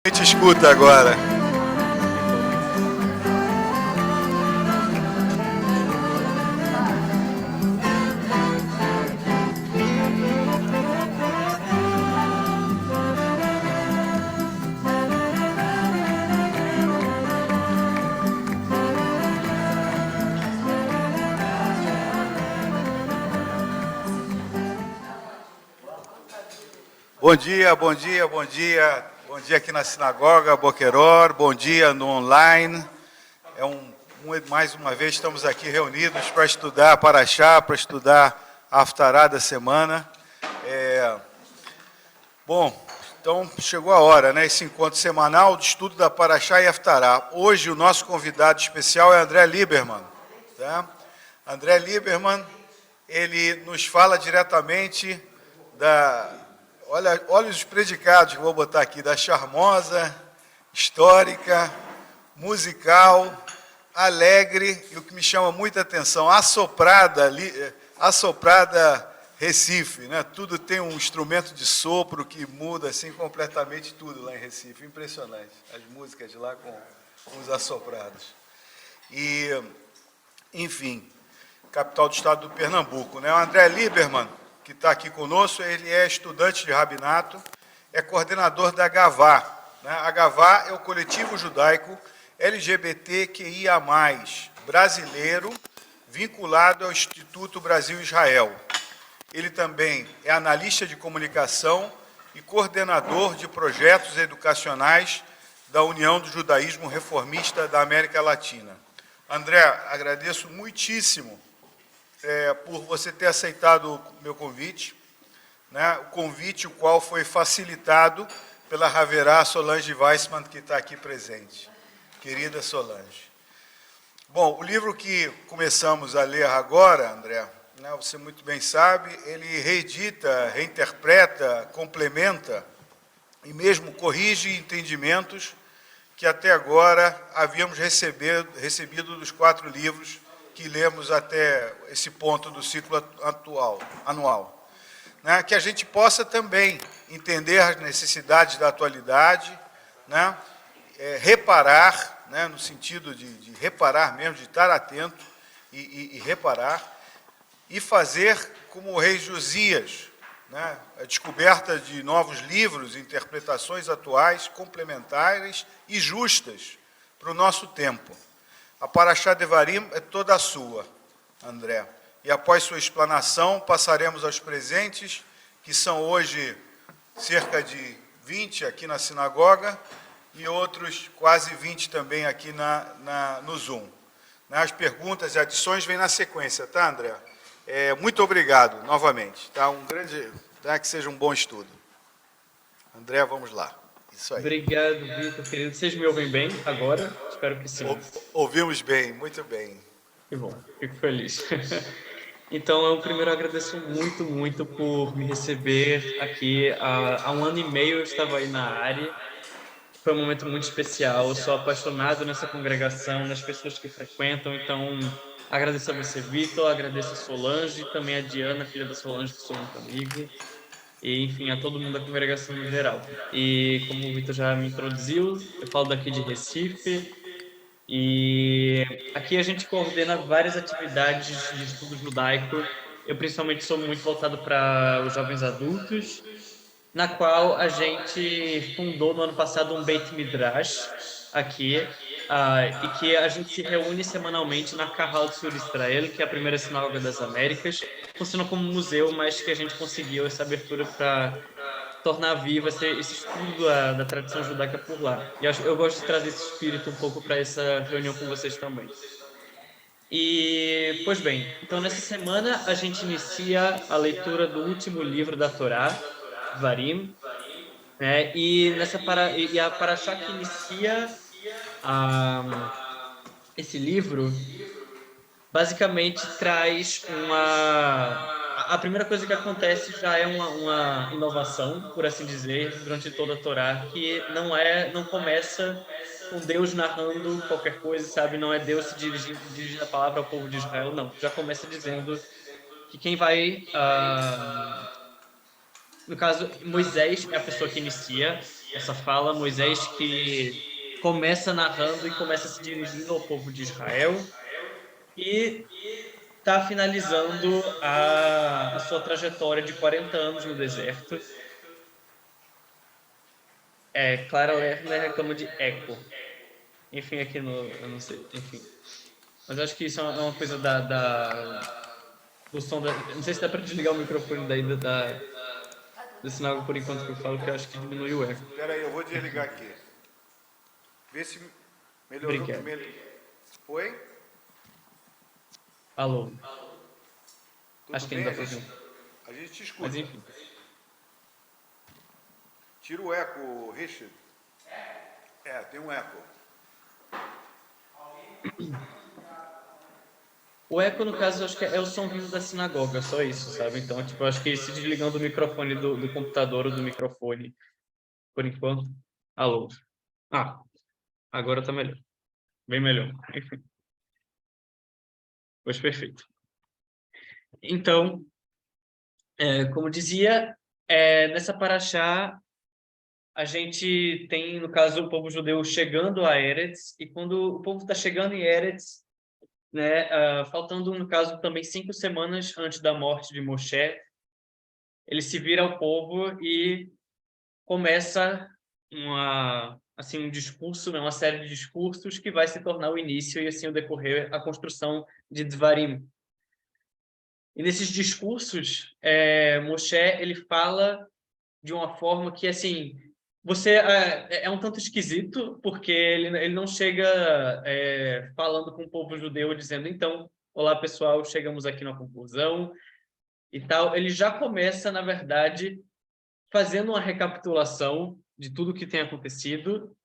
A gente escuta agora. Bom dia, bom dia, bom dia. Bom dia aqui na sinagoga Boqueror, bom dia no online. Mais uma vez estamos aqui reunidos para estudar Parashá, para estudar a Haftará da semana. Então chegou a hora, né? Esse encontro semanal de estudo da Parashá e Haftará. Hoje o nosso convidado especial é André Lieberman. Tá? André Lieberman, ele nos fala diretamente da... Olha os predicados que eu vou botar aqui, da charmosa, histórica, musical, alegre, e o que me chama muita atenção, assoprada Recife, né? Tudo tem um instrumento de sopro que muda assim completamente tudo lá em Recife, impressionante, as músicas de lá com os assoprados. E, enfim, capital do estado do Pernambuco, né? O André Lieberman, que está aqui conosco, ele é estudante de rabinato, é coordenador da Gavá. Né? A Gavá é o coletivo judaico LGBTQIA+, brasileiro, vinculado ao Instituto Brasil-Israel. Ele também é analista de comunicação e coordenador de projetos educacionais da União do Judaísmo Reformista da América Latina. André, agradeço muitíssimo por você ter aceitado o meu convite, né? O convite o qual foi facilitado pela Haverá Solange Weissman, que está aqui presente. Querida Solange. Bom, o livro que começamos a ler agora, André, né, você muito bem sabe, ele reedita, reinterpreta, complementa e mesmo corrige entendimentos que até agora havíamos recebido dos 4 livros que lemos até esse ponto do ciclo anual. Né, que a gente possa também entender as necessidades da atualidade, né, reparar, né, no sentido de reparar mesmo, de estar atento e reparar, e fazer como o rei Josias, né, a descoberta de novos livros, interpretações atuais, complementares e justas para o nosso tempo. A Parashá Devarim é toda sua, André. E após sua explanação, passaremos aos presentes, que são hoje cerca de 20 aqui na sinagoga e outros quase 20 também aqui no Zoom. As perguntas e adições vêm na sequência, tá, André? Muito obrigado, novamente. Tá? Que seja um bom estudo. André, vamos lá. Isso aí. Obrigado, Vitor, querido. Vocês me ouvem bem agora? Espero que sim. Ouvimos bem, muito bem. Que bom, fico feliz. Então, eu primeiro agradeço muito, muito por me receber aqui. Há 1 ano e meio eu estava aí na área. Foi um momento muito especial. Eu sou apaixonado nessa congregação, nas pessoas que frequentam. Então, agradeço a você, Vitor, agradeço a Solange, também a Diana, filha da Solange, que sou muito amigo. E, enfim, a todo mundo da congregação no geral. E como o Vitor já me introduziu, eu falo daqui de Recife, e aqui a gente coordena várias atividades de estudo judaico. Eu, principalmente, sou muito voltado para os jovens adultos, na qual a gente fundou no ano passado um Beit Midrash aqui, e que a gente se reúne semanalmente na Kahal Tzur Israel, que é a primeira sinagoga das Américas. Funciona como museu, mas que a gente conseguiu essa abertura para tornar vivo esse estudo da tradição judaica por lá. E eu gosto de trazer esse espírito um pouco para essa reunião com vocês também. E, pois bem, então nessa semana a gente inicia a leitura do último livro da Torá, Varim, né? E a Parashá que inicia esse livro basicamente traz a primeira coisa que acontece já é uma inovação, por assim dizer, durante toda a Torá, que não começa com Deus narrando qualquer coisa, sabe? Não é Deus se dirigindo a palavra ao povo de Israel, não. Já começa dizendo que quem vai... no caso, Moisés é a pessoa que inicia, essa fala, Moisés que começa narrando e começa se dirigindo ao povo de Israel e está finalizando a sua trajetória de 40 anos no deserto. Clara Lerner reclama de eco. Enfim, aqui no... Eu não sei, enfim. Mas eu acho que isso é uma coisa do som da... Não sei se dá para desligar o microfone daí do sinal por enquanto que eu falo, que eu acho que diminui o eco. Espera aí, eu vou desligar aqui. Vê se melhorou. Obrigado. Oi? Alô. Tudo Acho que bem? ainda está fazendo. A gente te escuta. Mas enfim. Tira o eco, Richard. Tem um eco. O eco, no caso, eu acho que é o som vindo da sinagoga, só isso, sabe? Então, tipo, eu acho que se desligando o microfone do computador ou do microfone, por enquanto. Alô. Agora tá melhor. Bem melhor. Enfim. Pois perfeito. Então, como dizia, nessa paraxá, a gente tem, no caso, o povo judeu chegando a Eretz, e quando o povo está chegando em Eretz, né, faltando, no caso, também 5 semanas antes da morte de Moshe, ele se vira ao povo e começa um discurso, né, uma série de discursos que vai se tornar o início e assim o decorrer, a construção de Dvarim. E nesses discursos, Moshe ele fala de uma forma que, assim, você é um tanto esquisito, porque ele não chega falando com o povo judeu, dizendo, então, olá, pessoal, chegamos aqui na conclusão e tal. Ele já começa, na verdade, fazendo uma recapitulação de tudo que tem acontecido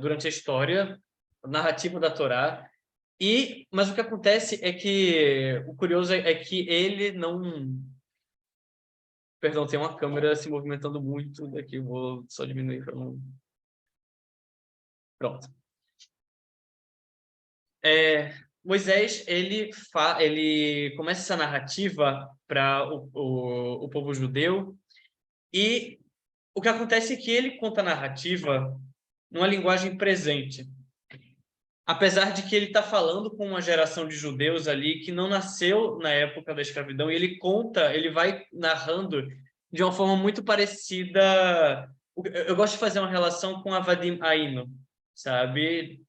durante a história, a narrativa da Torá. Mas o que acontece é que o curioso é que ele não... Perdão, tem uma câmera se movimentando muito daqui, eu vou só diminuir para não... Pronto. Moisés, ele começa essa narrativa para o povo judeu e o que acontece é que ele conta a narrativa numa linguagem presente. Apesar de que ele está falando com uma geração de judeus ali que não nasceu na época da escravidão, e ele vai narrando de uma forma muito parecida. Eu gosto de fazer uma relação com Avadim Aino, sabe?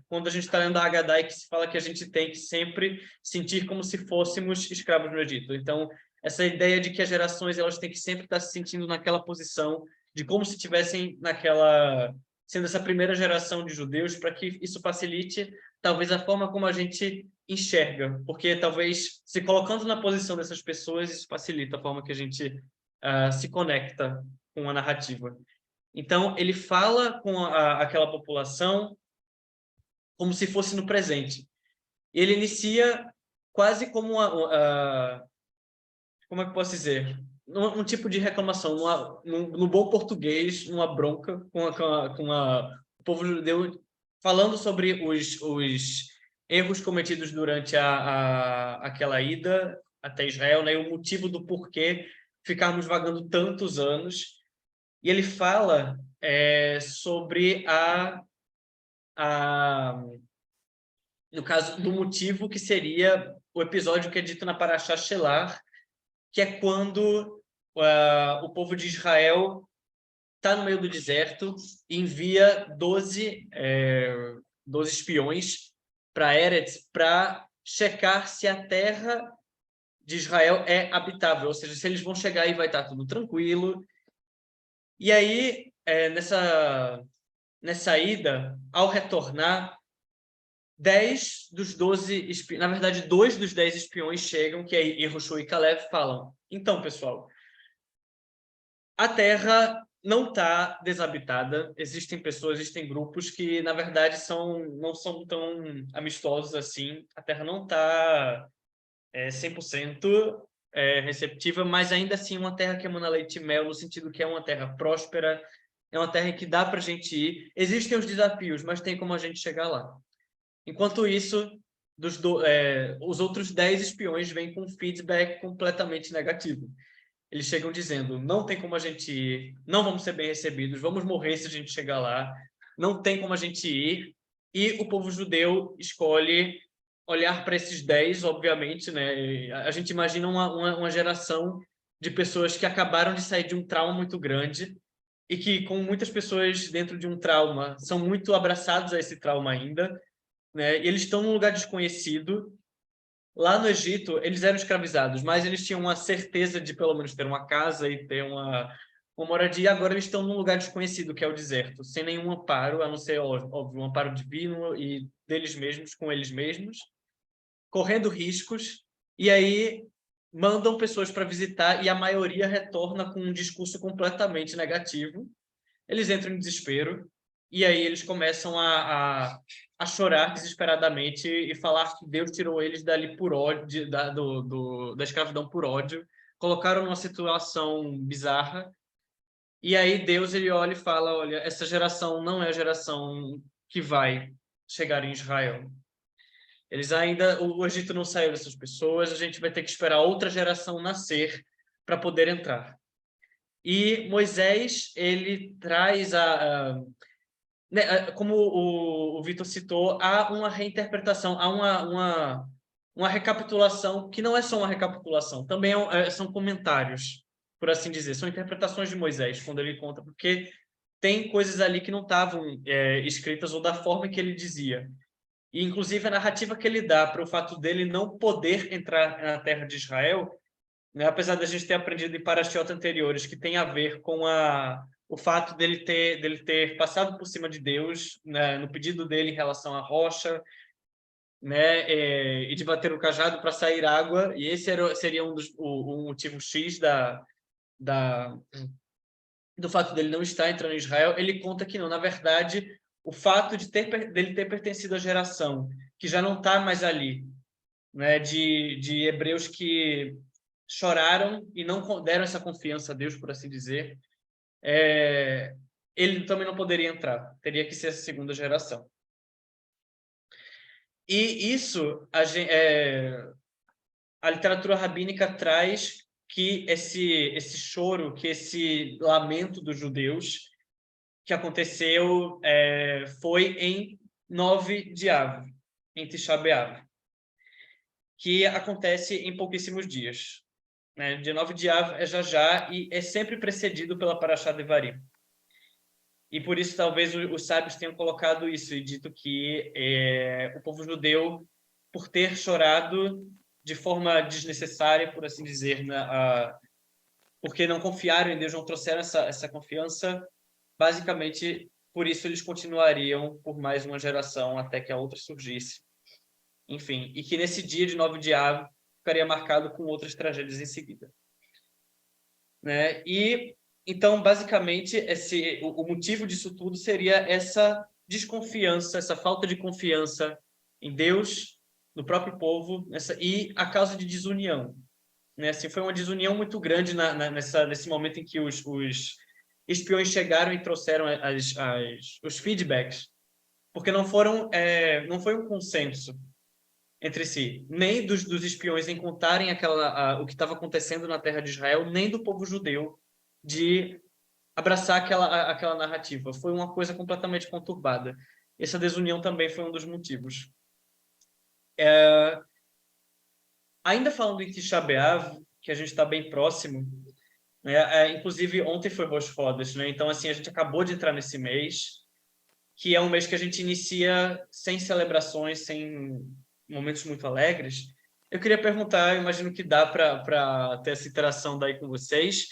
Quando a gente está lendo a Haggadah e que se fala que a gente tem que sempre sentir como se fôssemos escravos no Egito. Então, essa ideia de que as gerações elas têm que sempre estar se sentindo naquela posição de como se tivessem sendo essa primeira geração de judeus, para que isso facilite, talvez, a forma como a gente enxerga, porque talvez se colocando na posição dessas pessoas, isso facilita a forma que a gente se conecta com a narrativa. Então, ele fala com aquela população como se fosse no presente. Ele inicia quase como como é que eu posso dizer? Um tipo de reclamação, no bom português, uma bronca com o povo judeu falando sobre os erros cometidos durante aquela ida até Israel, né, e o motivo do porquê ficarmos vagando tantos anos. E ele fala sobre no caso, do motivo que seria o episódio que é dito na Parashá Shelar, que é quando o povo de Israel está no meio do deserto e envia 12 espiões para Eretz para checar se a terra de Israel é habitável, ou seja, se eles vão chegar e vai estar tudo tranquilo. E aí, nessa ida, ao retornar, 10 dos 12 espiões, na verdade, 2 dos 10 espiões chegam, que aí Yehoshua e Caleb falam, então, pessoal, a Terra não está desabitada, existem pessoas, existem grupos que, na verdade, não são tão amistosos assim, a Terra não está 100% receptiva, mas ainda assim uma terra que emana leite e mel, no sentido que é uma terra próspera, é uma terra que dá para a gente ir. Existem os desafios, mas tem como a gente chegar lá. Enquanto isso, os outros 10 espiões vêm com feedback completamente negativo. Eles chegam dizendo, não tem como a gente ir, não vamos ser bem recebidos, vamos morrer se a gente chegar lá, não tem como a gente ir. E o povo judeu escolhe olhar para esses 10, obviamente, né? A gente imagina uma geração de pessoas que acabaram de sair de um trauma muito grande e que, com muitas pessoas dentro de um trauma, são muito abraçados a esse trauma ainda, né? E eles estão num lugar desconhecido. Lá no Egito, eles eram escravizados, mas eles tinham uma certeza de pelo menos ter uma casa e ter uma moradia. Agora eles estão num lugar desconhecido, que é o deserto, sem nenhum amparo, a não ser, óbvio, um amparo divino e deles mesmos, com eles mesmos, correndo riscos. E aí mandam pessoas para visitar e a maioria retorna com um discurso completamente negativo. Eles entram em desespero e aí eles começam a chorar desesperadamente e falar que Deus tirou eles dali por ódio, da escravidão por ódio, colocaram numa situação bizarra. E aí Deus ele olha e fala, olha, essa geração não é a geração que vai chegar em Israel. Eles ainda, o Egito não saiu dessas pessoas, a gente vai ter que esperar outra geração nascer para poder entrar. E Moisés, ele traz né, como o Vitor citou, há uma reinterpretação, há uma recapitulação, que não é só uma recapitulação, também são comentários, por assim dizer, são interpretações de Moisés, quando ele conta, porque tem coisas ali que não estavam escritas ou da forma que ele dizia. E, inclusive, a narrativa que ele dá para o fato dele não poder entrar na terra de Israel, né, apesar da gente ter aprendido em parashiot anteriores, que tem a ver com o fato dele ter passado por cima de Deus, né, no pedido dele em relação à rocha, né, e de bater o cajado para sair água, e esse seria o motivo X da, do fato dele não estar entrando em Israel. Ele conta que não, na verdade, o fato dele ter pertencido à geração que já não está mais ali, né, de hebreus que choraram e não deram essa confiança a Deus, por assim dizer, ele também não poderia entrar, teria que ser essa segunda geração. E isso, a literatura rabínica traz que esse choro, que esse lamento dos judeus que aconteceu foi em 9 de Av, em Tisha B'Av, que acontece em pouquíssimos dias. Né? Dia 9 de Av é já e é sempre precedido pela Parashá Devarim. E por isso talvez os sábios tenham colocado isso e dito que o povo judeu, por ter chorado de forma desnecessária, por assim dizer, porque não confiaram em Deus, não trouxeram essa confiança, basicamente por isso eles continuariam por mais uma geração até que a outra surgisse. Enfim, e que nesse dia de 9 de Av ficaria marcado com outras tragédias em seguida. Né? E então, basicamente, o motivo disso tudo seria essa desconfiança, essa falta de confiança em Deus, no próprio povo, e a causa de desunião. Né? Assim, foi uma desunião muito grande nesse momento em que os espiões chegaram e trouxeram os feedbacks, porque não foi um consenso entre si, nem dos espiões em contarem o que estava acontecendo na terra de Israel, nem do povo judeu de abraçar aquela narrativa. Foi uma coisa completamente conturbada. Essa desunião também foi um dos motivos. Ainda falando em Tisha B'Av, que a gente está bem próximo, né? Inclusive ontem foi Rosh Chodesh, né? Então assim a gente acabou de entrar nesse mês, que é um mês que a gente inicia sem celebrações, sem momentos muito alegres. Eu queria perguntar, eu imagino que dá para ter essa interação daí com vocês,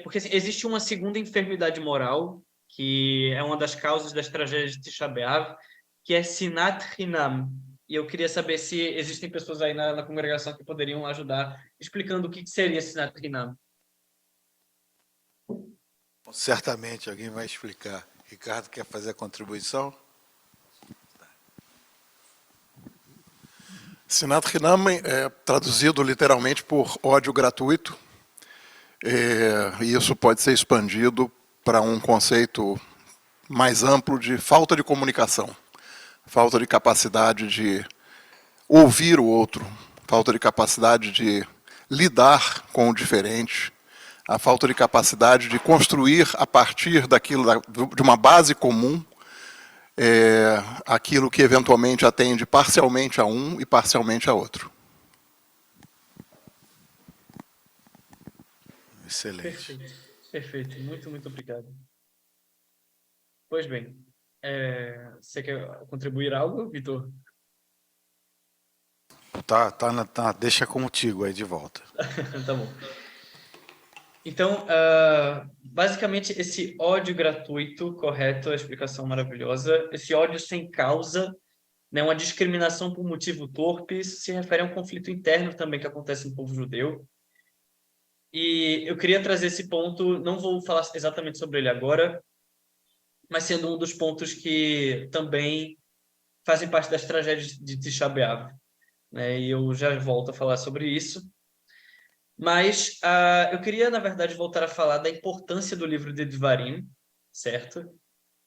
porque assim, existe uma segunda enfermidade moral, que é uma das causas das tragédias de Tisha B'Av, que é Sinat Hinam. E eu queria saber se existem pessoas aí na congregação que poderiam ajudar explicando o que seria Sinat Hinam. Certamente alguém vai explicar. Ricardo, quer fazer a contribuição? Sinat Hinam é traduzido literalmente por ódio gratuito, e isso pode ser expandido para um conceito mais amplo de falta de comunicação, falta de capacidade de ouvir o outro, falta de capacidade de lidar com o diferente, a falta de capacidade de construir a partir daquilo, de uma base comum, aquilo que eventualmente atende parcialmente a um e parcialmente a outro. Excelente. Perfeito, perfeito. Muito, muito obrigado. Pois bem, você quer contribuir algo, Vitor? Deixa contigo aí de volta. Tá bom. Então, basicamente, esse ódio gratuito, correto, a explicação maravilhosa, esse ódio sem causa, né, uma discriminação por motivo torpe, isso se refere a um conflito interno também que acontece no povo judeu. E eu queria trazer esse ponto, não vou falar exatamente sobre ele agora, mas sendo um dos pontos que também fazem parte das tragédias de Tisha B'Av, né? E eu já volto a falar sobre isso. Mas eu queria, na verdade, voltar a falar da importância do livro de Devarim, certo?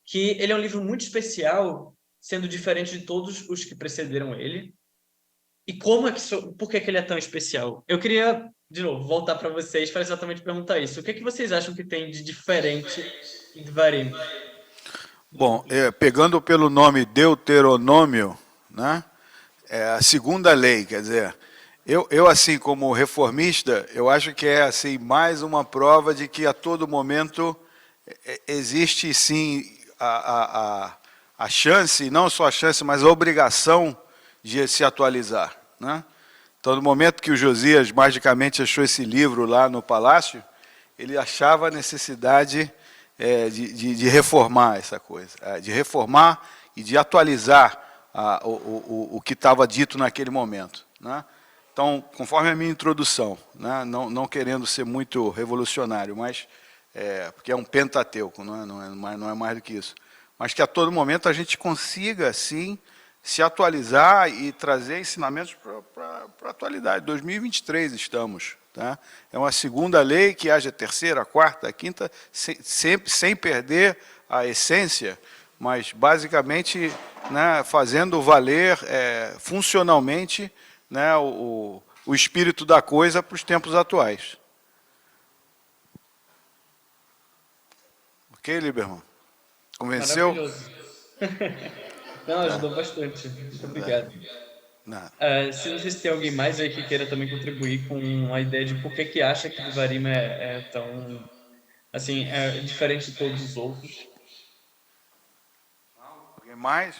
Que ele é um livro muito especial, sendo diferente de todos os que precederam ele. E por que ele é tão especial? Eu queria, de novo, voltar para vocês para exatamente perguntar isso. O que vocês acham que tem de diferente em Devarim? Bom, pegando pelo nome Deuteronômio, né, é a segunda lei, quer dizer, eu assim como reformista, eu acho que é assim mais uma prova de que a todo momento existe sim a chance, não só a chance, mas a obrigação de se atualizar, né? Então, no momento que o Josias magicamente achou esse livro lá no palácio, ele achava a necessidade de reformar essa coisa, de reformar e de atualizar o que estava dito naquele momento, né? Então, conforme a minha introdução, né, não querendo ser muito revolucionário, mas porque é um pentateuco, não é mais do que isso, mas que a todo momento a gente consiga, sim, se atualizar e trazer ensinamentos para a atualidade. 2023 estamos. Tá? É uma segunda lei, que haja a terceira, a quarta, a quinta, sempre sem perder a essência, mas basicamente, né, fazendo valer funcionalmente, né, o espírito da coisa para os tempos atuais. Ok, Lieberman? Convenceu? Maravilhoso. Não, ajudou bastante. Muito obrigado. Se não sei se tem alguém mais aí que queira também contribuir com a ideia de por que acha que Devarim é tão, assim, diferente de todos os outros. Alguém mais?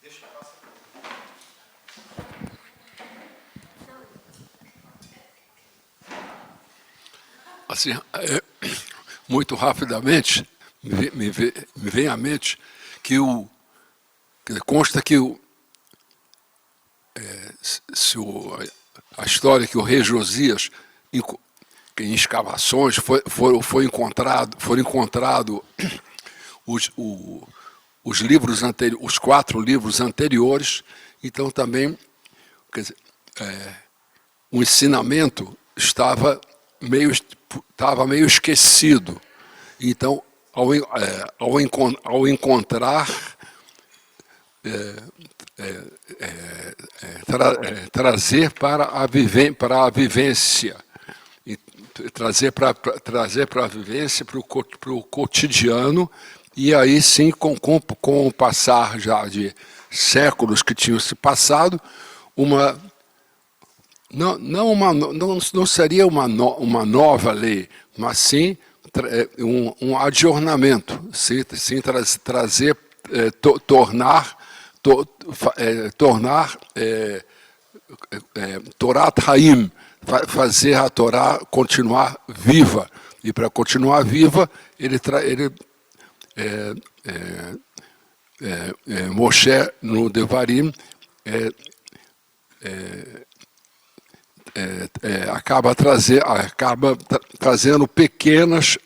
Deixa eu passar. Assim, muito rapidamente, me vem à mente que consta que a história que o rei Josias, em escavações, foram encontrados os livros os 4 livros anteriores. Então também, quer dizer, o ensinamento estava meio esquecido. Então, ao encontrar, trazer para a vivência, e trazer para a vivência, para o cotidiano, e aí sim, com o passar já de séculos que tinham se passado, não seria uma nova lei, mas sim um adornamento, sim, trazer, tornar Torat Haim, fazer a Torá continuar viva. E para continuar viva, Moshe no Devarim acaba trazendo pequenas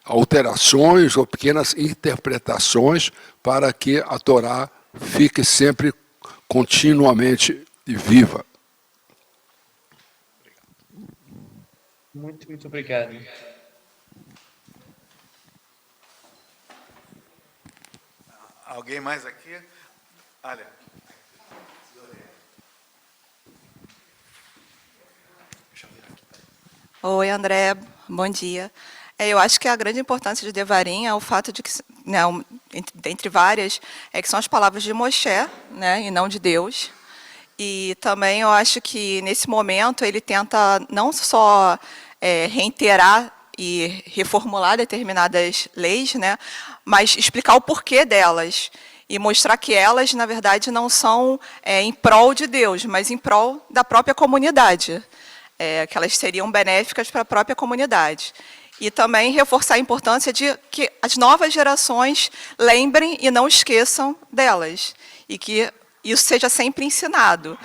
alterações ou pequenas interpretações para que a Torá fique sempre continuamente viva. Muito, muito obrigado. Alguém mais aqui? Olha. Oi, André, bom dia. Eu acho que a grande importância de Devarim é o fato de que, né, entre várias, é que são as palavras de Moshe, né, e não de Deus. E também eu acho que, nesse momento, ele tenta não só reiterar e reformular determinadas leis, né, mas explicar o porquê delas e mostrar que elas, na verdade, não são em prol de Deus, mas em prol da própria comunidade. Que elas seriam benéficas para a própria comunidade. E também reforçar a importância de que as novas gerações lembrem e não esqueçam delas. E que isso seja sempre ensinado.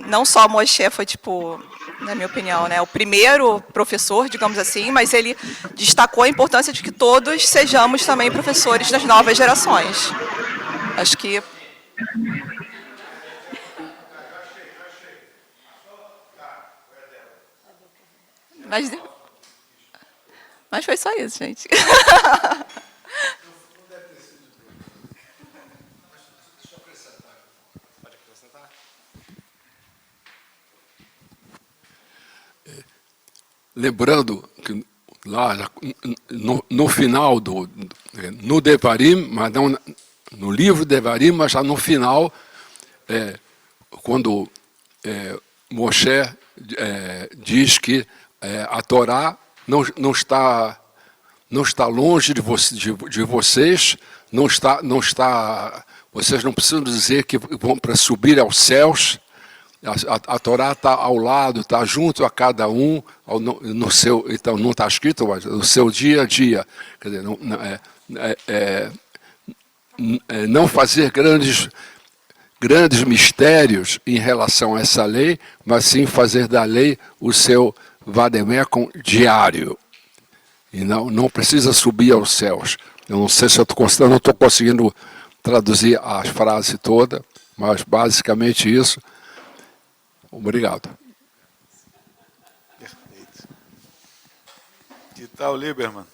Não só Moshe foi, tipo, na minha opinião, né, o primeiro professor, digamos assim, mas ele destacou a importância de que todos sejamos também professores das novas gerações. Acho que... Mas foi só isso, gente. Lembrando que lá no final no Devarim, mas não no livro Devarim, mas já no final, quando Moshe diz que a Torá não está longe de vocês, vocês não precisam dizer que vão para subir aos céus. A Torá está ao lado, está junto a cada um, no seu, então não está escrito, mas no seu dia a dia. Quer dizer, não fazer grandes mistérios em relação a essa lei, mas sim fazer da lei o seu vademecum diário. E não precisa subir aos céus. Eu não sei se eu não estou conseguindo traduzir a frase toda, mas basicamente isso. Obrigado. Perfeito. Que tal, Lieberman?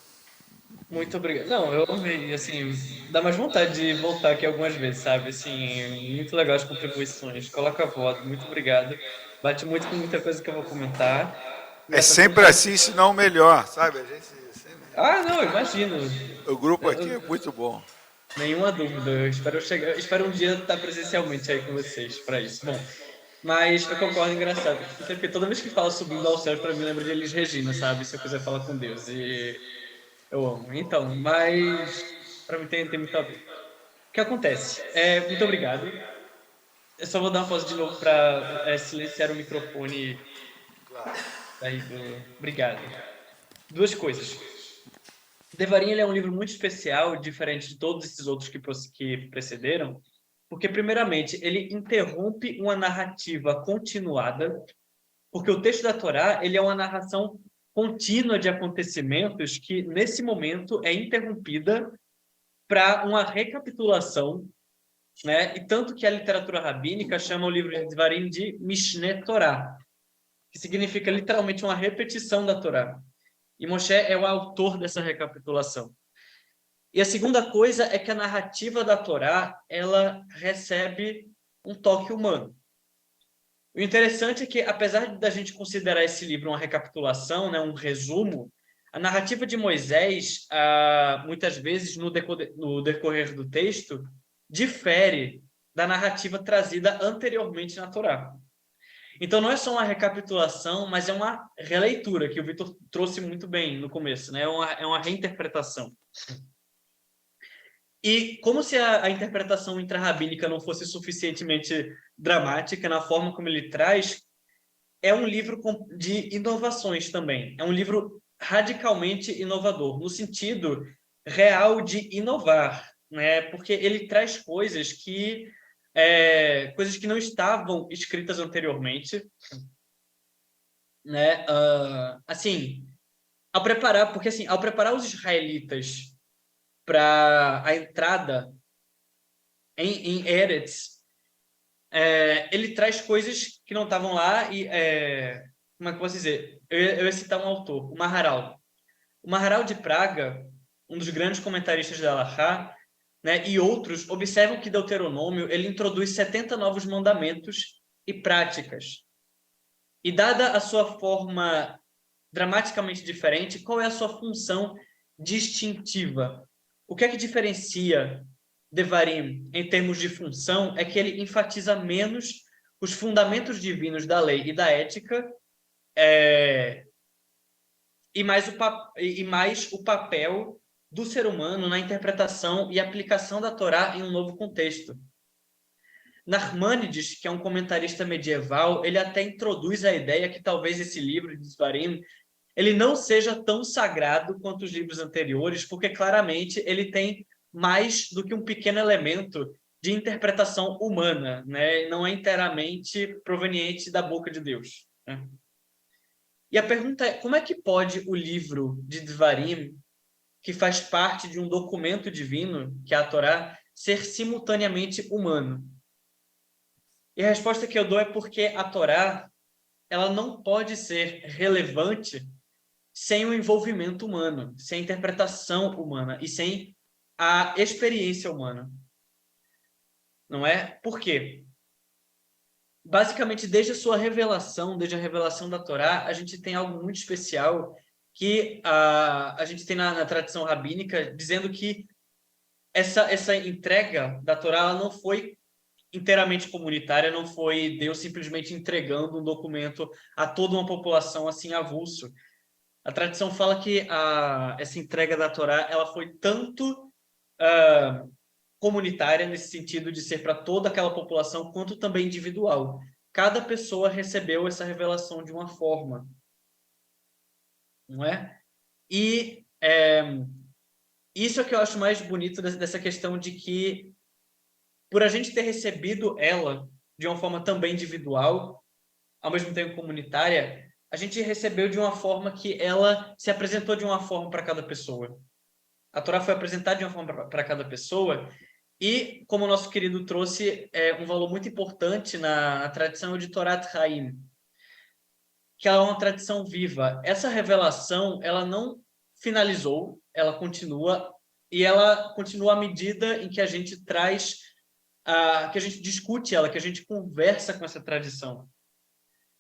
Muito obrigado. Não, eu amei, assim, dá mais vontade de voltar aqui algumas vezes, sabe? Assim, muito legal as contribuições. Coloca a voz, muito obrigado. Bate muito com muita coisa que eu vou comentar. É sempre assim, se não melhor, sabe? A gente sempre... Ah, não, imagino. O grupo aqui é muito bom. Nenhuma dúvida. Eu espero um dia estar presencialmente aí com vocês para isso. Bom, mas eu concordo, engraçado. Porque toda vez que fala subindo ao céu, para mim lembra de Elis Regina, sabe? Se eu quiser falar com Deus. E eu amo. Então, mas para mim tem muito a ver. O que acontece? Muito obrigado. Eu só vou dar uma pausa de novo para silenciar o microfone. Aí Obrigado. Duas coisas. Devarim ele é um livro muito especial, diferente de todos esses outros que precederam, porque, primeiramente, ele interrompe uma narrativa continuada, porque o texto da Torá ele é uma narração contínua de acontecimentos que, nesse momento, é interrompida para uma recapitulação, né? E tanto que a literatura rabínica chama o livro de Devarim de Mishneh Torá, que significa literalmente uma repetição da Torá. E Moshe é o autor dessa recapitulação. E a segunda coisa é que a narrativa da Torá, ela recebe um toque humano. O interessante é que, apesar da gente considerar esse livro uma recapitulação, né, um resumo, a narrativa de Moisés, muitas vezes, no decorrer do texto, difere da narrativa trazida anteriormente na Torá. Então, não é só uma recapitulação, mas é uma releitura, que o Vitor trouxe muito bem no começo, né? É uma reinterpretação. E como se a interpretação intrarrabínica não fosse suficientemente dramática na forma como ele traz, é um livro de inovações também. É um livro radicalmente inovador, no sentido real de inovar, né? Porque ele traz coisas que não estavam escritas anteriormente, né? Assim, ao preparar os israelitas para a entrada em Eretz, ele traz coisas que não estavam lá e como é que eu posso dizer? Eu ia citar um autor, o Maharal. O Maharal de Praga, um dos grandes comentaristas da Halachá, né, e outros observam que Deuteronômio ele introduz 70 novos mandamentos e práticas. E dada a sua forma dramaticamente diferente, qual é a sua função distintiva? O que é que diferencia Devarim em termos de função é que ele enfatiza menos os fundamentos divinos da lei e da ética e mais o papel do ser humano na interpretação e aplicação da Torá em um novo contexto. Nachmanides, que é um comentarista medieval, ele até introduz a ideia que talvez esse livro de Devarim ele não seja tão sagrado quanto os livros anteriores, porque claramente ele tem mais do que um pequeno elemento de interpretação humana, né? Não é inteiramente proveniente da boca de Deus, né? E a pergunta é, como é que pode o livro de Devarim, que faz parte de um documento divino, que é a Torá, ser simultaneamente humano? E a resposta que eu dou é porque a Torá ela não pode ser relevante sem o envolvimento humano, sem a interpretação humana e sem a experiência humana. Não é? Por quê? Basicamente, desde a revelação da Torá, a gente tem algo muito especial que a gente tem na tradição rabínica, dizendo que essa entrega da Torá ela não foi inteiramente comunitária, não foi Deus simplesmente entregando um documento a toda uma população assim avulso. A tradição fala que essa entrega da Torá ela foi tanto comunitária, nesse sentido de ser para toda aquela população, quanto também individual. Cada pessoa recebeu essa revelação de uma forma. Não é? E isso é que eu acho mais bonito dessa questão de que, por a gente ter recebido ela de uma forma também individual, ao mesmo tempo comunitária, a gente recebeu de uma forma que ela se apresentou de uma forma para cada pessoa. A Torá foi apresentada de uma forma para cada pessoa e, como o nosso querido trouxe, um valor muito importante na tradição de Torat Haim, que ela é uma tradição viva. Essa revelação, ela não finalizou, ela continua, e ela continua à medida em que a gente traz, que a gente discute ela, que a gente conversa com essa tradição.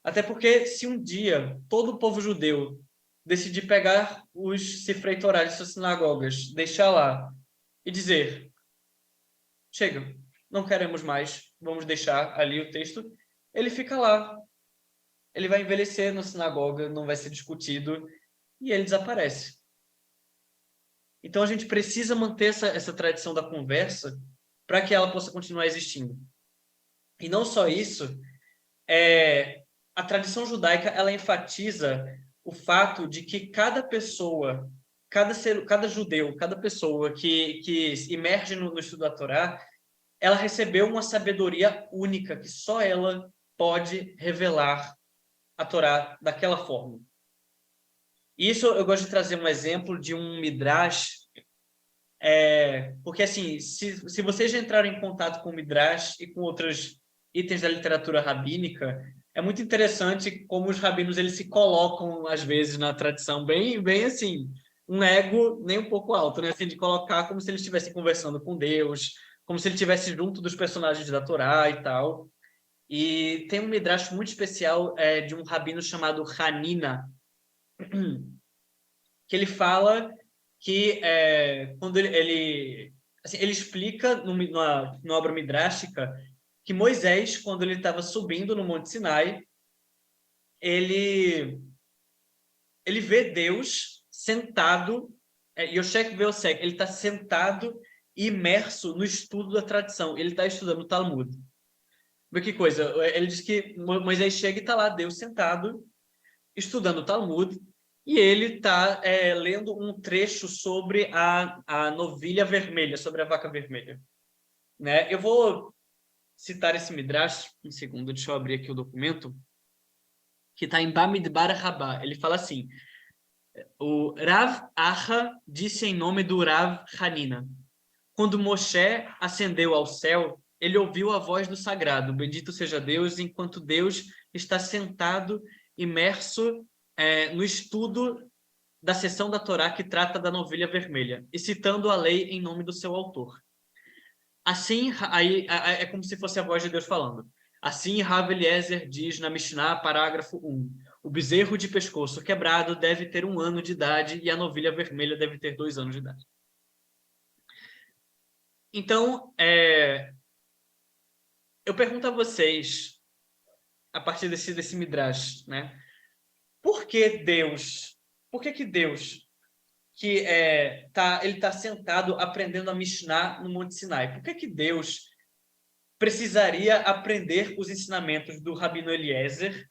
Até porque, se um dia todo o povo judeu decidir pegar os Sifrei Torá de suas sinagogas, deixar lá e dizer: chega, não queremos mais, vamos deixar ali o texto, ele fica lá. Ele vai envelhecer na sinagoga, não vai ser discutido e ele desaparece. Então a gente precisa manter essa tradição da conversa para que ela possa continuar existindo. E não só isso, a tradição judaica ela enfatiza o fato de que cada pessoa, cada judeu, cada pessoa que emerge no estudo da Torá, ela recebeu uma sabedoria única que só ela pode revelar a Torá daquela forma. Isso eu gosto de trazer um exemplo de um midrash, porque assim, se vocês já entraram em contato com o midrash e com outros itens da literatura rabínica, é muito interessante como os rabinos eles se colocam às vezes na tradição bem assim, um ego nem um pouco alto, né? Assim, de colocar como se eles estivessem conversando com Deus, como se ele estivesse junto dos personagens da Torá e tal. E tem um midrash muito especial de um rabino chamado Hanina, que ele fala que quando ele explica numa obra midráshtica que Moisés, quando ele estava subindo no Monte Sinai, ele vê Deus sentado, Yoshek Veosek, ele está sentado e imerso no estudo da tradição, ele está estudando o Talmud. Mas que coisa, ele diz que Moisés chega e está lá, Deus sentado, estudando o Talmud, e ele está lendo um trecho sobre a novilha vermelha, sobre a vaca vermelha. Né? Eu vou citar esse midrash, um segundo, deixa eu abrir aqui o documento, que está em Bamidbar Rabbah. Ele fala assim, o Rav Acha disse em nome do Rav Hanina, quando Moshe ascendeu ao céu, ele ouviu a voz do sagrado, bendito seja Deus, enquanto Deus está sentado, imerso no estudo da seção da Torá que trata da novilha vermelha, e citando a lei em nome do seu autor. Assim, aí é como se fosse a voz de Deus falando. Assim, Rav Eliezer diz na Mishnah, parágrafo 1. O bezerro de pescoço quebrado deve ter 1 ano de idade e a novilha vermelha deve ter 2 anos de idade. Então, eu pergunto a vocês, a partir desse Midrash, né? Por que Deus, que ele está sentado aprendendo a Mishnah no Monte Sinai, por que Deus precisaria aprender os ensinamentos do Rabino Eliezer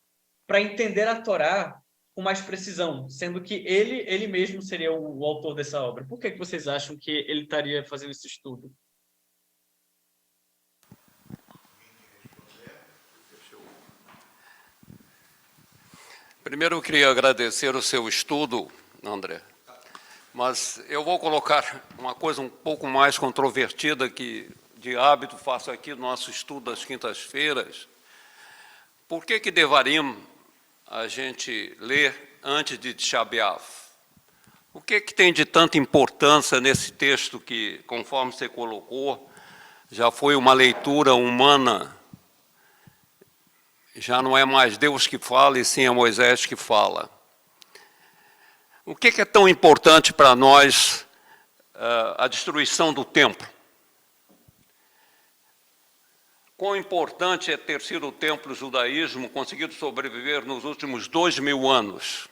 para entender a Torá com mais precisão, sendo que ele mesmo seria o autor dessa obra? Por que vocês acham que ele estaria fazendo esse estudo? Primeiro, eu queria agradecer o seu estudo, André, mas eu vou colocar uma coisa um pouco mais controvertida que, de hábito, faço aqui no nosso estudo das quintas-feiras. Por que Devarim a gente lê antes de Tisha B'Av? O que tem de tanta importância nesse texto que, conforme você colocou, já foi uma leitura humana? Já não é mais Deus que fala, e sim é Moisés que fala. O que é tão importante para nós a destruição do templo? Quão importante é ter sido o templo do judaísmo conseguido sobreviver nos últimos 2000 anos?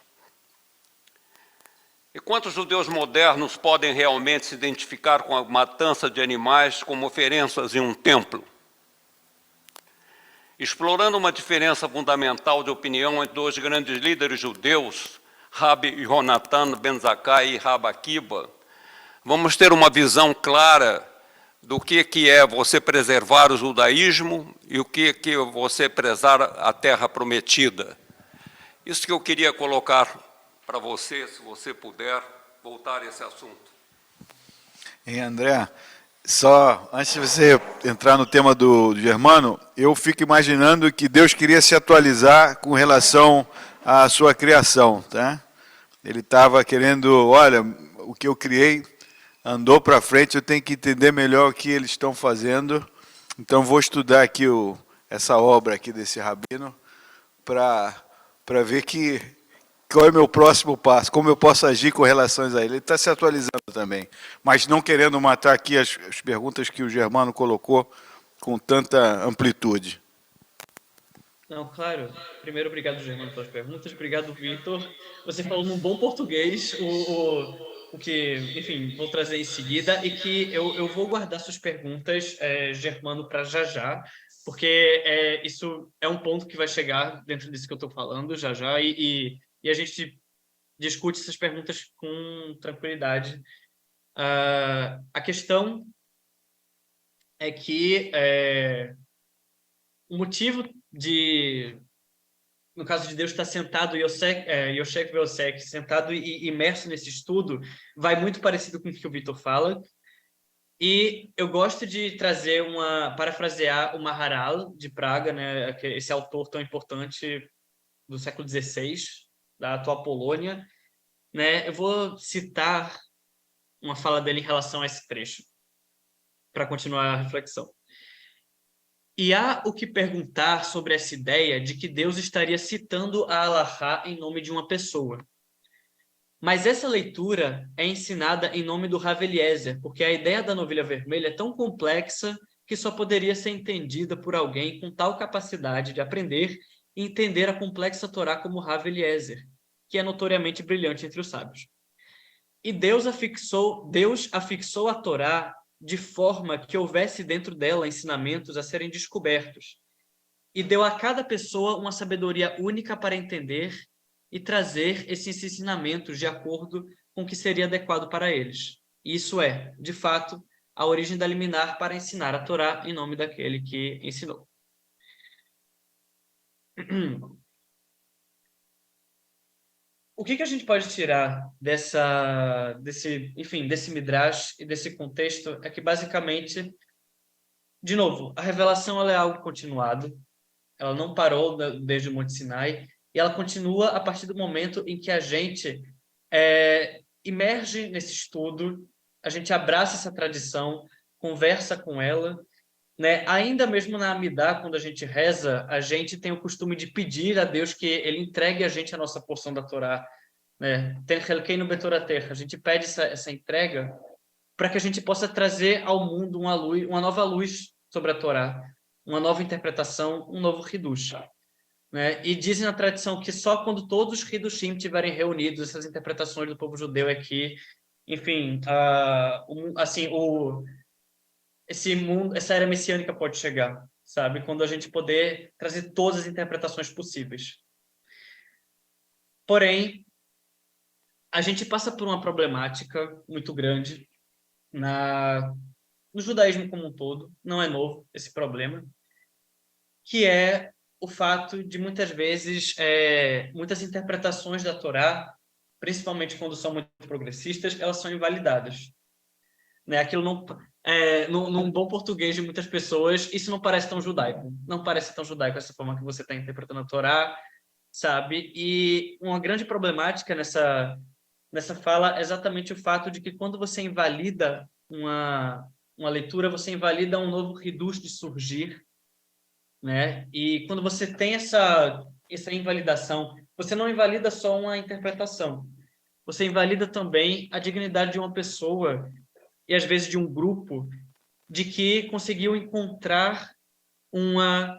E quantos judeus modernos podem realmente se identificar com a matança de animais como oferendas em um templo? Explorando uma diferença fundamental de opinião entre 2 grandes líderes judeus, Rabi Yonatan ben Zakkai e Rabi Akiba, vamos ter uma visão clara do que é você preservar o judaísmo e o que é você prezar a terra prometida. Isso que eu queria colocar para você, se você puder voltar a esse assunto. Hein, André? Só antes de você entrar no tema do Germano, eu fico imaginando que Deus queria se atualizar com relação à sua criação, tá? Ele estava querendo, olha, o que eu criei andou para frente, eu tenho que entender melhor o que eles estão fazendo, então vou estudar aqui essa obra aqui desse rabino para ver qual é o meu próximo passo, como eu posso agir com relação a ele. Ele está se atualizando também, mas não querendo matar aqui as perguntas que o Germano colocou com tanta amplitude. Não, claro. Primeiro, obrigado, Germano, pelas perguntas. Obrigado, Vitor. Você falou num bom português o que, enfim, vou trazer em seguida, e que eu vou guardar suas perguntas, Germano, para já, porque isso é um ponto que vai chegar dentro disso que eu estou falando já, e a gente discute essas perguntas com tranquilidade. A questão é que o motivo no caso de Deus estar sentado, Yoshek Veosek, sentado e imerso nesse estudo, vai muito parecido com o que o Vitor fala. E eu gosto de parafrasear o Maharal de Praga, né, esse autor tão importante do século XVI, da atual Polônia, né? Eu vou citar uma fala dele em relação a esse trecho, para continuar a reflexão. E há o que perguntar sobre essa ideia de que Deus estaria citando a Alahá em nome de uma pessoa. Mas essa leitura é ensinada em nome do Rav Eliezer, porque a ideia da novilha vermelha é tão complexa que só poderia ser entendida por alguém com tal capacidade de aprender e entender a complexa Torá como Rav Eliezer, que é notoriamente brilhante entre os sábios. E Deus afixou a Torá de forma que houvesse dentro dela ensinamentos a serem descobertos, e deu a cada pessoa uma sabedoria única para entender e trazer esses ensinamentos de acordo com o que seria adequado para eles. Isso é, de fato, a origem da liminar para ensinar a Torá em nome daquele que ensinou. O que a gente pode tirar desse Midrash e desse contexto é que, basicamente, de novo, a revelação ela é algo continuado, ela não parou desde o Monte Sinai, e ela continua a partir do momento em que a gente imerge nesse estudo, a gente abraça essa tradição conversa com ela, né? Ainda mesmo na Amidá, quando a gente reza, a gente tem o costume de pedir a Deus que ele entregue a gente a nossa porção da Torá, né? A gente pede essa entrega para que a gente possa trazer ao mundo uma nova luz sobre a Torá, uma nova interpretação, um novo Hidush, né? E dizem na tradição que só quando todos os Hidushim estiverem reunidos, essas interpretações do povo judeu é que, enfim, esse mundo, essa era messiânica pode chegar, sabe? Quando a gente poder trazer todas as interpretações possíveis. Porém, a gente passa por uma problemática muito grande no judaísmo como um todo, não é novo esse problema, que é o fato de muitas vezes muitas interpretações da Torá, principalmente quando são muito progressistas, elas são invalidadas, né? Aquilo não num bom português de muitas pessoas, isso não parece tão judaico, não parece tão judaico essa forma que você está interpretando a Torá, sabe? E uma grande problemática nessa fala é exatamente o fato de que quando você invalida uma leitura, você invalida um novo Hidush de surgir, né? E quando você tem essa invalidação, você não invalida só uma interpretação, você invalida também a dignidade de uma pessoa e às vezes de um grupo de que conseguiu encontrar uma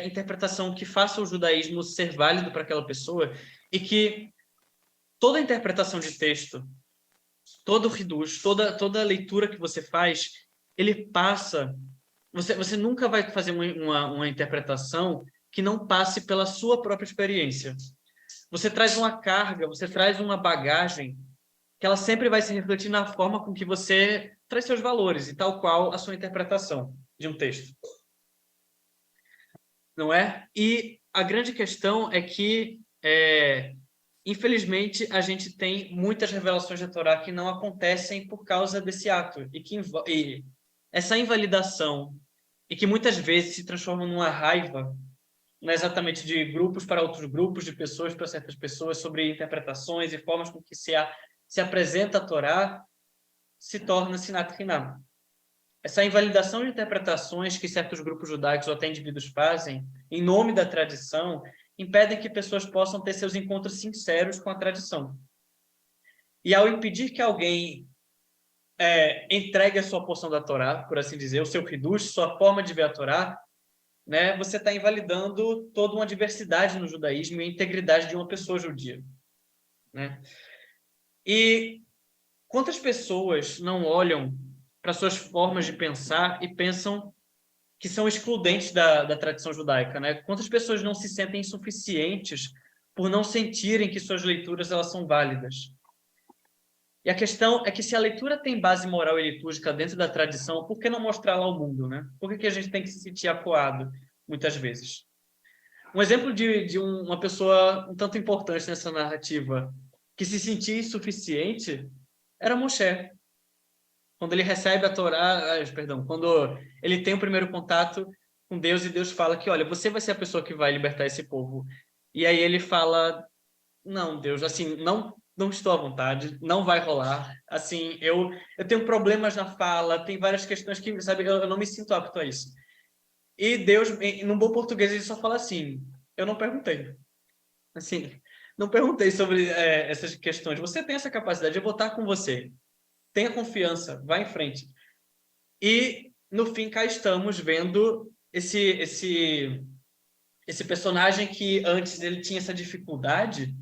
interpretação que faça o judaísmo ser válido para aquela pessoa e que toda interpretação de texto, todo Hidush, toda leitura que você faz, ele passa. Você nunca vai fazer uma interpretação que não passe pela sua própria experiência. Você traz uma carga, você traz uma bagagem que ela sempre vai se refletir na forma com que você traz seus valores e tal qual a sua interpretação de um texto. Não é? E a grande questão é que infelizmente, a gente tem muitas revelações da Torá que não acontecem por causa desse ato, e essa invalidação, e que muitas vezes se transforma numa raiva, não é exatamente de grupos para outros grupos, de pessoas para certas pessoas, sobre interpretações e formas com que se apresenta a Torá, se torna Sinat Hinam. Essa invalidação de interpretações que certos grupos judaicos ou até indivíduos fazem, em nome da tradição, impedem que pessoas possam ter seus encontros sinceros com a tradição. E ao impedir que alguém entregue a sua porção da Torá, por assim dizer, o seu Hidush, sua forma de ver a Torá, né, você está invalidando toda uma diversidade no judaísmo e a integridade de uma pessoa judia, né? E quantas pessoas não olham para suas formas de pensar e pensam que são excludentes da tradição judaica, né? Quantas pessoas não se sentem insuficientes por não sentirem que suas leituras elas são válidas? E a questão é que se a leitura tem base moral e litúrgica dentro da tradição, por que não mostrá-la ao mundo, né? Por que a gente tem que se sentir acuado, muitas vezes? Um exemplo de uma pessoa um tanto importante nessa narrativa, que se sentia insuficiente, era Moshe. Quando ele recebe a Torá, quando ele tem o primeiro contato com Deus e Deus fala que, olha, você vai ser a pessoa que vai libertar esse povo. E aí ele fala, não, Deus, assim, não estou à vontade, não vai rolar. Assim, eu tenho problemas na fala, tem várias questões que, sabe, eu não me sinto apto a isso. E Deus, num bom português, ele só fala assim, eu não perguntei. Assim, não perguntei sobre essas questões. Você tem essa capacidade, eu vou estar com você. Tenha confiança, vá em frente. E, no fim, cá estamos vendo esse personagem que antes ele tinha essa dificuldade,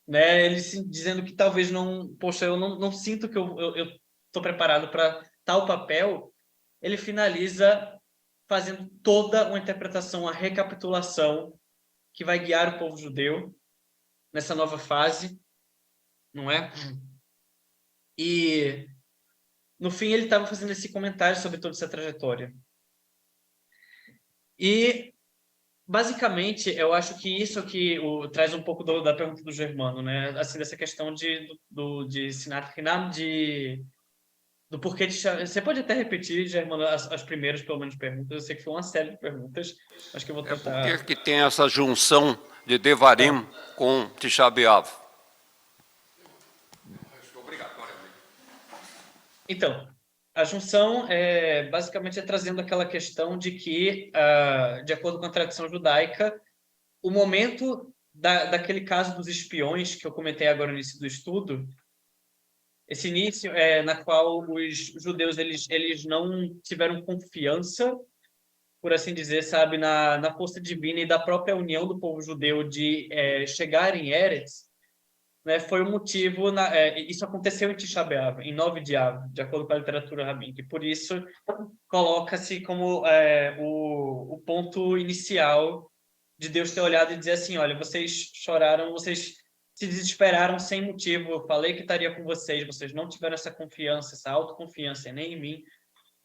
né? Ele dizendo que talvez não... Poxa, eu não sinto que eu estou preparado para tal papel. Ele finaliza fazendo toda uma interpretação, uma recapitulação que vai guiar o povo judeu nessa nova fase, não é? E, no fim, ele estava fazendo esse comentário sobre toda essa trajetória. E, basicamente, eu acho que isso que traz um pouco da pergunta do Germano, né? Assim, dessa questão de Sinat Hinam, do porquê de... Você pode até repetir, Germano, as primeiras, pelo menos, perguntas. Eu sei que foi uma série de perguntas. Acho que eu vou tentar... Por que tem essa junção de Devarim com Tisha B'Av? Então, A junção basicamente é trazendo aquela questão de que, de acordo com a tradição judaica, o momento daquele caso dos espiões que eu comentei agora no início do estudo, esse início na qual os judeus eles não tiveram confiança, por assim dizer, sabe, na força divina e da própria união do povo judeu de chegar em Eretz, né, foi o motivo, isso aconteceu em Tisha B'Av, em 9 de Av, de acordo com a literatura rabínica, e por isso coloca-se como o ponto inicial de Deus ter olhado e dizer assim, olha, vocês choraram, vocês se desesperaram sem motivo, eu falei que estaria com vocês não tiveram essa confiança, essa autoconfiança, nem em mim,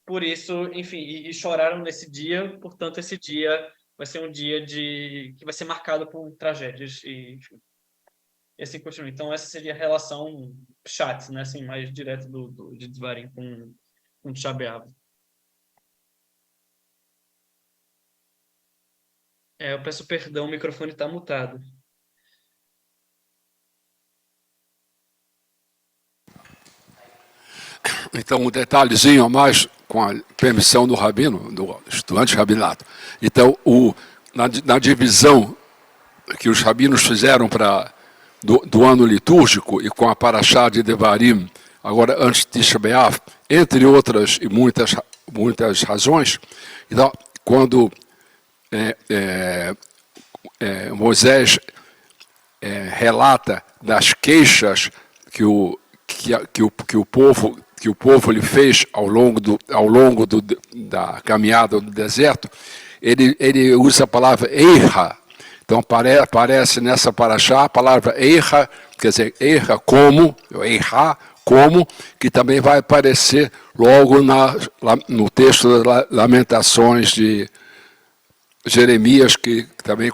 por isso, enfim, e choraram nesse dia, portanto, esse dia vai ser um dia que vai ser marcado por tragédias, e enfim, e assim continua. Então, essa seria a relação chat, né, assim, mais direto de Devarim com Tisha B'Av. Eu peço perdão, o microfone está mutado. Então, um detalhezinho a mais, com a permissão do rabino, do estudante rabinato. Então, na divisão que os rabinos fizeram do ano litúrgico e com a paraxá de Devarim, agora antes de Tisha B'Av, entre outras e muitas razões, então, quando Moisés relata das queixas que o povo lhe fez ao longo da caminhada do deserto, ele usa a palavra Eira. Então aparece nessa paraxá a palavra Eira, quer dizer, Eira como, que também vai aparecer logo no texto das Lamentações de Jeremias, que também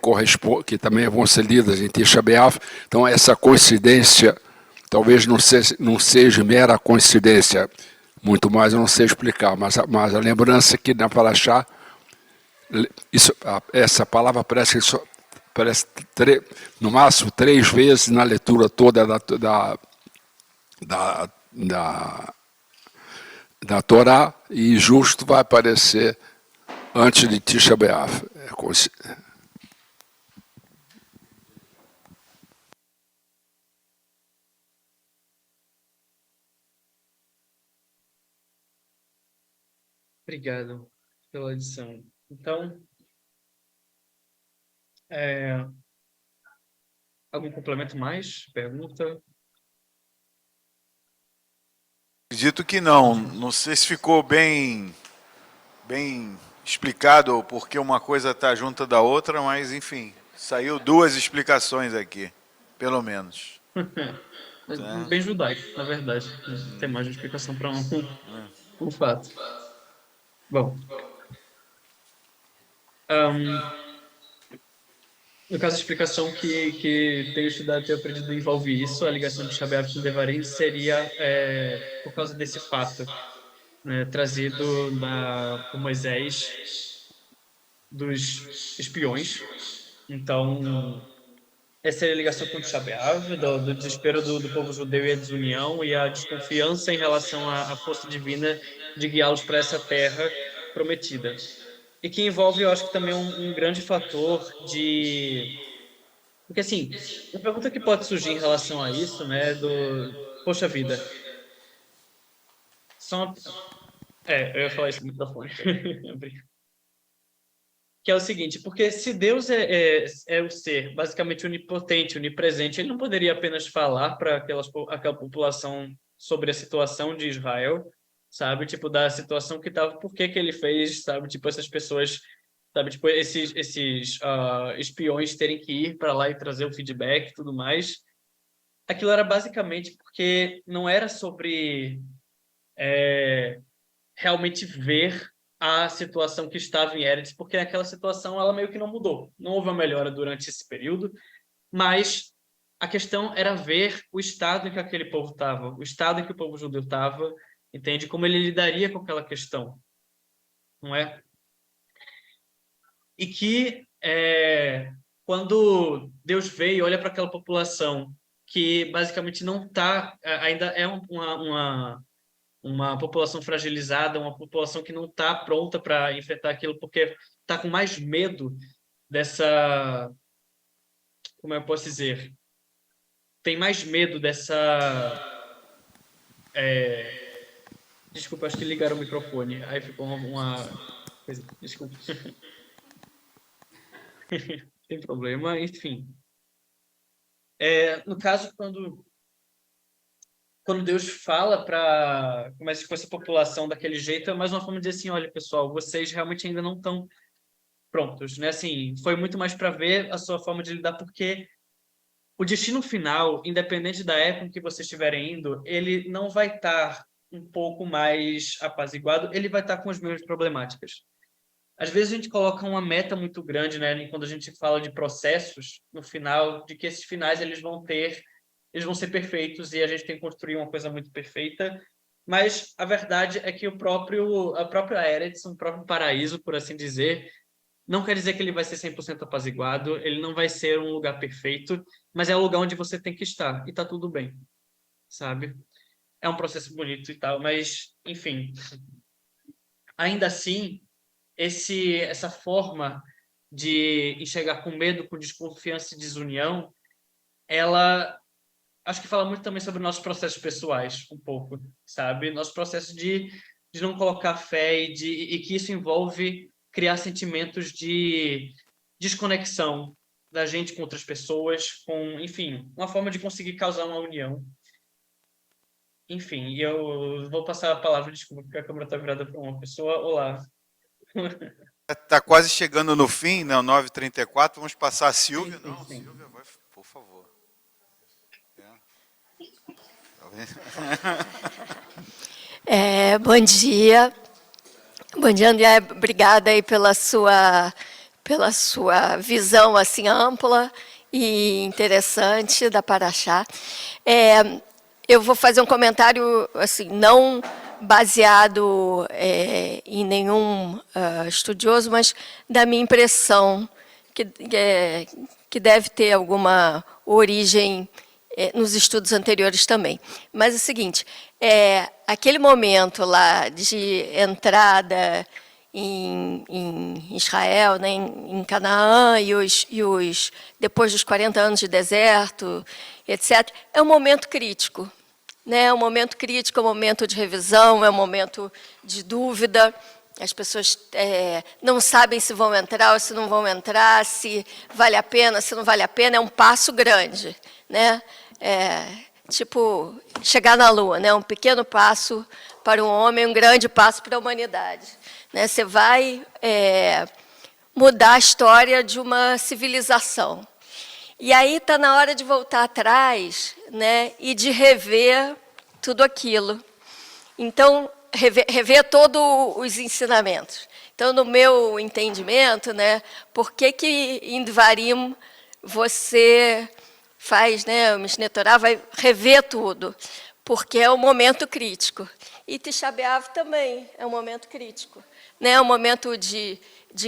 vão ser lidas em Tisha B'Av. Então essa coincidência talvez não seja mera coincidência, muito mais eu não sei explicar, mas a lembrança que na paraxá, essa palavra aparece no máximo 3 vezes na leitura toda da Torá, e justo vai aparecer antes de Tisha B'Av. Obrigado pela edição. Então, algum complemento mais? Pergunta? Acredito que não. Não sei se ficou bem explicado porque uma coisa está junto da outra, mas enfim, saiu 2 explicações aqui, pelo menos. Bem judaico, na verdade. Tem mais uma explicação para um fato. Bom. No caso, a explicação que tenho estudado e tenho aprendido envolve isso, a ligação de Tisha B'Av com Devarim seria por causa desse fato, né, trazido por Moisés dos espiões. Então, essa é a ligação com Tisha B'Av, do desespero do povo judeu e a desunião e a desconfiança em relação à força divina de guiá-los para essa terra prometida. E que envolve, eu acho que também um grande fator de... Porque, assim, uma pergunta que pode surgir em relação a isso, né, poxa vida, eu ia falar isso no microfone. Que é o seguinte, porque se Deus é o ser basicamente onipotente, onipresente, ele não poderia apenas falar para aquela população sobre a situação de Israel, sabe? Tipo, da situação que estava, por que ele fez, sabe? Tipo, essas pessoas, sabe? Tipo, esses espiões terem que ir para lá e trazer o feedback e tudo mais. Aquilo era basicamente porque não era sobre realmente ver a situação que estava em Eretz, porque aquela situação ela meio que não mudou. Não houve uma melhora durante esse período, mas a questão era ver o estado em que aquele povo estava, o estado em que o povo judeu estava, entende? Como ele lidaria com aquela questão, não é? E que quando Deus veio e olha para aquela população que basicamente não está, ainda é uma uma população fragilizada, uma população que não está pronta para enfrentar aquilo, porque está com mais medo dessa, como eu posso dizer, tem mais medo dessa, desculpa, acho que ligaram o microfone, aí ficou uma coisa, desculpa. Tem problema, enfim. No caso, quando Deus fala para começa com essa população daquele jeito, é mais uma forma de dizer assim, olha, pessoal, vocês realmente ainda não estão prontos, né? Assim, foi muito mais para ver a sua forma de lidar, porque o destino final, independente da época em que vocês estiverem indo, ele não vai estar um pouco mais apaziguado, ele vai estar com as mesmas problemáticas. Às vezes a gente coloca uma meta muito grande, né? E quando a gente fala de processos, no final, de que esses finais eles vão ser perfeitos e a gente tem que construir uma coisa muito perfeita. Mas a verdade é que a própria Eretz, o próprio paraíso, por assim dizer, não quer dizer que ele vai ser 100% apaziguado, ele não vai ser um lugar perfeito, mas é o lugar onde você tem que estar e tá tudo bem, sabe? É um processo bonito e tal, mas enfim, ainda assim, essa forma de enxergar com medo, com desconfiança e desunião, ela acho que fala muito também sobre nossos processos pessoais, um pouco, sabe? Nosso processo de não colocar fé e que isso envolve criar sentimentos de desconexão da gente com outras pessoas, enfim, uma forma de conseguir causar uma união. Enfim, e eu vou passar a palavra, desculpa, porque a câmera está virada para uma pessoa. Olá. Está quase chegando no fim, não, 9h34, vamos passar a Silvia. Sim, Não, sim. Silvia, vai, por favor. Bom dia. Bom dia, André. Obrigada aí pela sua visão assim ampla e interessante da Paraxá. Eu vou fazer um comentário assim, não baseado em nenhum estudioso, mas da minha impressão, que deve ter alguma origem nos estudos anteriores também. Mas é o seguinte, aquele momento lá de entrada em Israel, né, em Canaã, depois dos 40 anos de deserto, etc., é um momento crítico. Né? É um momento crítico, é um momento de revisão, é um momento de dúvida. As pessoas não sabem se vão entrar ou se não vão entrar, se vale a pena, se não vale a pena. É um passo grande, né? Tipo chegar na Lua, né? Um pequeno passo para um homem, um grande passo para a humanidade. Né? Você vai mudar a história de uma civilização. E aí está na hora de voltar atrás, né? E de rever tudo aquilo. Então, rever todos os ensinamentos. Então, no meu entendimento, né, por que em Devarim você faz, né, o Mishneh Torah vai rever tudo? Porque é um momento crítico. E Tisha B'Av também é um momento crítico. Né, é um momento de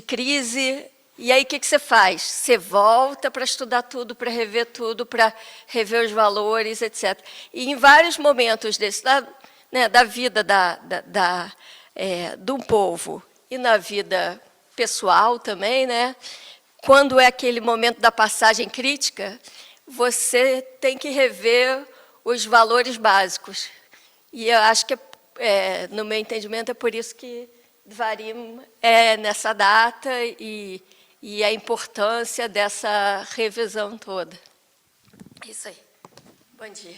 crise. E aí, o que você faz? Você volta para estudar tudo, para rever tudo, para rever os valores, etc. E em vários momentos da vida do povo e na vida pessoal também, né? Quando é aquele momento da passagem crítica, você tem que rever os valores básicos. E eu acho que, no meu entendimento, é por isso que Devarim é nessa data e a importância dessa revisão toda. Isso aí. Bom dia.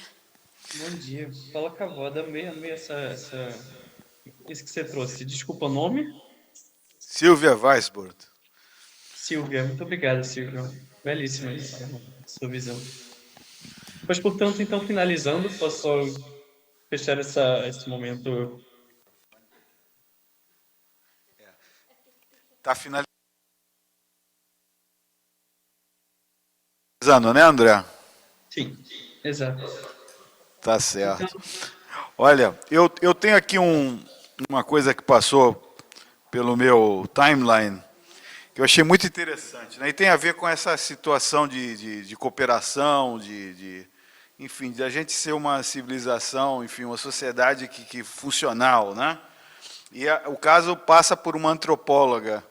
Bom dia. Fala, Cavoda. Amei isso que você trouxe. Desculpa o nome? Silvia Weisbord. Silvia. Muito obrigado, Silvia. Belíssima sua visão. Pois, portanto, então, finalizando, posso só fechar esse momento. Está finalizando, né, André? Sim, exato. Tá certo. Olha, eu tenho aqui uma coisa que passou pelo meu timeline, que eu achei muito interessante, né? E tem a ver com essa situação de cooperação, enfim, de a gente ser uma civilização, enfim, uma sociedade que funcional, né? E o caso passa por uma antropóloga.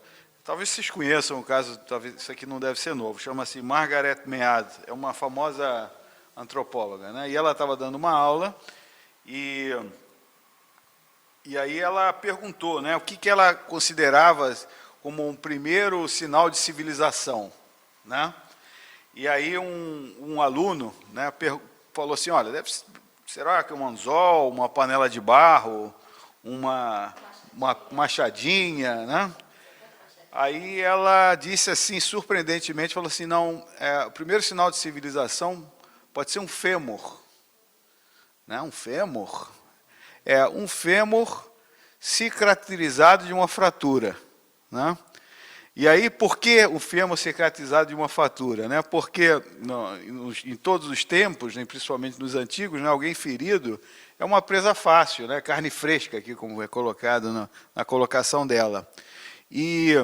Talvez vocês conheçam o caso, talvez isso aqui não deve ser novo, chama-se Margaret Mead, é uma famosa antropóloga, né? E ela estava dando uma aula e aí ela perguntou, né, o que ela considerava como um primeiro sinal de civilização, né? E aí um aluno, né, falou assim, olha, será que um anzol, uma panela de barro, uma machadinha, né? Aí ela disse assim, surpreendentemente, falou assim, não, o primeiro sinal de civilização pode ser um fêmur. Né? Um fêmur é um fêmur cicatrizado de uma fratura. Né? E aí, por que o fêmur cicatrizado de uma fratura? Né? Porque em todos os tempos, né, principalmente nos antigos, né, alguém ferido é uma presa fácil, né? Carne fresca, aqui como é colocado na colocação dela. E,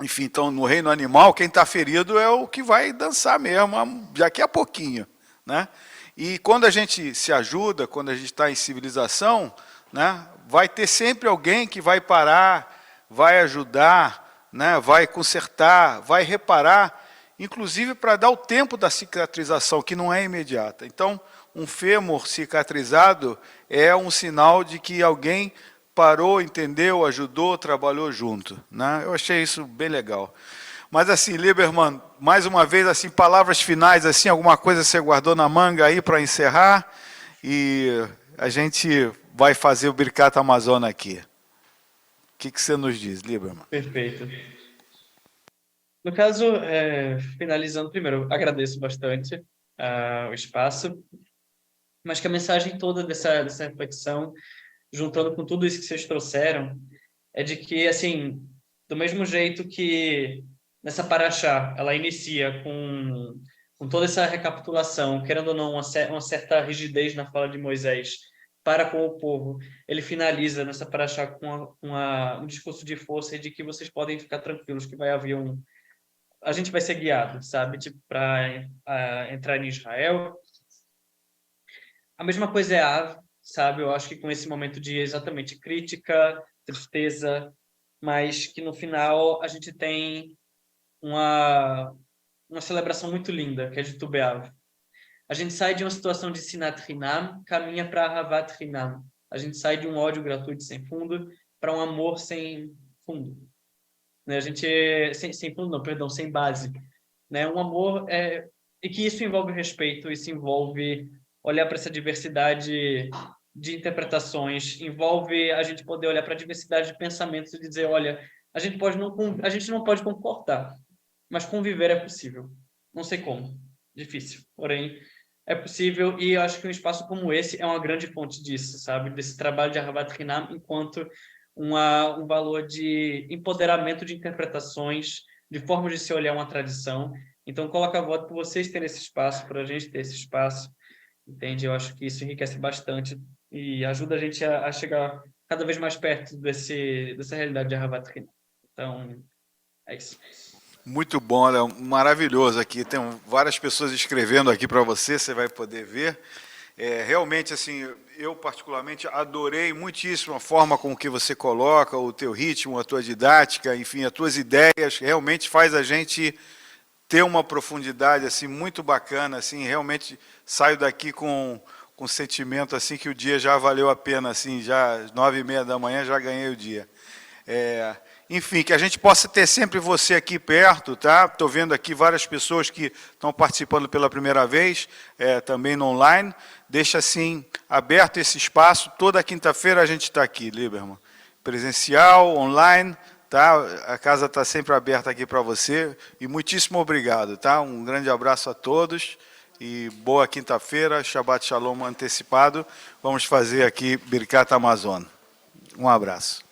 enfim, então, no reino animal, quem está ferido é o que vai dançar mesmo, daqui a pouquinho. Né? E quando a gente se ajuda, quando a gente está em civilização, né, vai ter sempre alguém que vai parar, vai ajudar, né, vai consertar, vai reparar, inclusive para dar o tempo da cicatrização, que não é imediata. Então, um fêmur cicatrizado é um sinal de que alguém parou, entendeu, ajudou, trabalhou junto. Né? Eu achei isso bem legal. Mas assim, Lieberman, mais uma vez, assim, palavras finais, assim, alguma coisa você guardou na manga aí para encerrar? E a gente vai fazer o Birkat Amazônia aqui. O que você nos diz, Lieberman? Perfeito. No caso, finalizando, primeiro, eu agradeço bastante o espaço, mas que a mensagem toda dessa reflexão, juntando com tudo isso que vocês trouxeram, é de que, assim, do mesmo jeito que nessa paraxá, ela inicia com toda essa recapitulação, querendo ou não, uma certa rigidez na fala de Moisés para com o povo, ele finaliza nessa paraxá com um discurso de força e de que vocês podem ficar tranquilos, que vai haver a gente vai ser guiado, sabe, tipo, para entrar em Israel. A mesma coisa é Av, sabe, eu acho que com esse momento de exatamente crítica, tristeza, mas que no final a gente tem uma celebração muito linda, que é de Tu B'Av. A gente sai de uma situação de Sinat Hinam, caminha para Ahavat Hinam. A gente sai de um ódio gratuito sem fundo para um amor sem fundo. Né? A gente sem fundo, não, perdão, sem base. Né? Um amor e que isso envolve respeito, isso envolve olhar para essa diversidade de interpretações, envolve a gente poder olhar para a diversidade de pensamentos e dizer, olha, a gente não pode concordar, mas conviver é possível. Não sei como, difícil, porém é possível, e eu acho que um espaço como esse é uma grande fonte disso, sabe? Desse trabalho de Ahavat Hinam enquanto um valor de empoderamento de interpretações, de formas de se olhar uma tradição. Então, coloca a voto por vocês terem esse espaço, para a gente ter esse espaço, entende? Eu acho que isso enriquece bastante e ajuda a gente a chegar cada vez mais perto dessa realidade de Ahavat Hinam. Então, é isso. Muito bom, olha, maravilhoso aqui. Tem várias pessoas escrevendo aqui para você, você vai poder ver. Realmente, assim, eu particularmente adorei muitíssimo a forma com que você coloca, o teu ritmo, a tua didática, enfim, as tuas ideias, realmente faz a gente ter uma profundidade assim muito bacana, assim, realmente saio daqui com um sentimento assim que o dia já valeu a pena, assim, já às 9h30 da manhã já ganhei o dia. Enfim, que a gente possa ter sempre você aqui perto, tá? Estou vendo aqui várias pessoas que estão participando pela primeira vez, também no online. Deixa assim aberto esse espaço. Toda quinta-feira a gente está aqui, Lieberman. Presencial, online, tá? A casa está sempre aberta aqui para você. E muitíssimo obrigado, tá? Um grande abraço a todos e boa quinta-feira, Shabbat Shalom antecipado. Vamos fazer aqui Birkat Amazônia. Um abraço.